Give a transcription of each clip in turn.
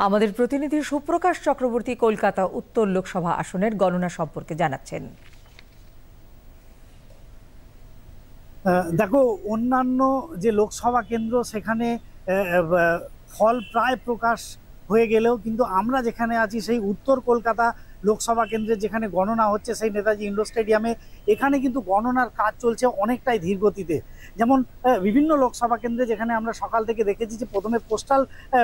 আমাদের প্রতিনিধি সুপ্রকাশ চক্রবর্তী কলকাতা উত্তর লোকসভা আসনের গণনা সম্পর্কে জানাচ্ছেন। দেখো, অন্যান্য যে লোকসভা কেন্দ্র সেখানে ফল প্রায় প্রকাশ হয়ে গেলেও কিন্তু আমরা যেখানে আছি সেই উত্তর কলকাতা লোকসভা কেন্দ্রে যেখানে গণনা হচ্ছে সেই নেতাজি ইন্ডোর স্টেডিয়ামে, এখানে কিন্তু গণনার কাজ চলছে অনেকটাই ধীর গতিতে। যেমন বিভিন্ন লোকসভা কেন্দ্রে যেখানে আমরা সকাল থেকে দেখেছি যে প্রথমে পোস্টাল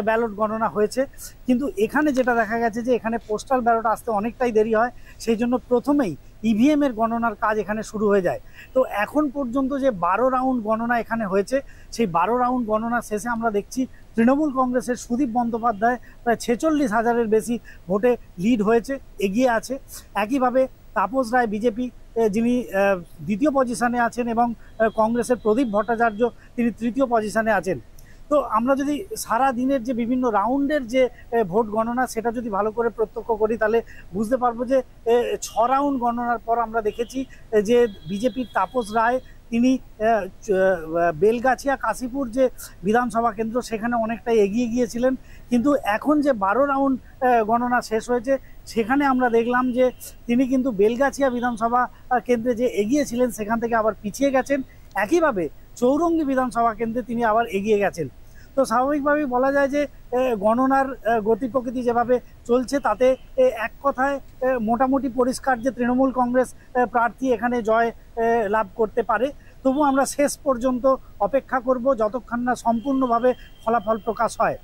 ব্যালট গণনা হয়েছে, কিন্তু এখানে যেটা দেখা গেছে যে এখানে পোস্টাল ব্যালট আসতে অনেকটাই দেরি হয়, সেই জন্য প্রথমেই ইভিএমের গণনার কাজ এখানে শুরু হয়ে যায়। তো এখন পর্যন্ত যে 12 রাউন্ড গণনা এখানে হয়েছে, সেই 12 রাউন্ড গণনা শেষে আমরা দেখছি তৃণমূল কংগ্রেসের সুদীপ বন্দ্যোপাধ্যায় প্রায় 46,000-এর বেশি ভোটে লিড হয়েছে, এগিয়ে আছে। একইভাবে তাপস রায় বিজেপি যিনি দ্বিতীয় পজিশনে আছেন এবং কংগ্রেসের প্রদীপ ভট্টাচার্য তিনি তৃতীয় পজিশনে আছেন। তো আমরা যদি সারা দিনের যে বিভিন্ন রাউন্ডের যে ভোট গণনা সেটা যদি ভালো করে প্রত্যক্ষ করি, তাহলে বুঝতে পারবো যে 6 রাউন্ড গণনার পর আমরা দেখেছি যে বিজেপির তাপস রায় তিনি বেলগাছিয়া কাশীপুর যে বিধানসভা কেন্দ্র সেখানে অনেকটাই এগিয়ে গিয়েছিলেন, কিন্তু এখন যে 12 রাউন্ড গণনা শেষ হয়েছে সেখানে আমরা দেখলাম যে তিনি কিন্তু বেলগাছিয়া বিধানসভা কেন্দ্রে যে এগিয়েছিলেন সেখান থেকে আবার পিছিয়ে গেছেন। একইভাবে চৌরঙ্গী বিধানসভা কেন্দ্রে তিনি আবার এগিয়ে গেছেন। তো স্বাভাবিকভাবেই বলা যায় যে গণনার গতি প্রকৃতি যেভাবে চলছে তাতে এক কথায় মোটামুটি পরিষ্কার যে তৃণমূল কংগ্রেস প্রার্থী এখানে জয় লাভ করতে পারে। তবু আমরা শেষ পর্যন্ত অপেক্ষা করব যতক্ষণ না সম্পূর্ণভাবে ফলাফল প্রকাশ হয়।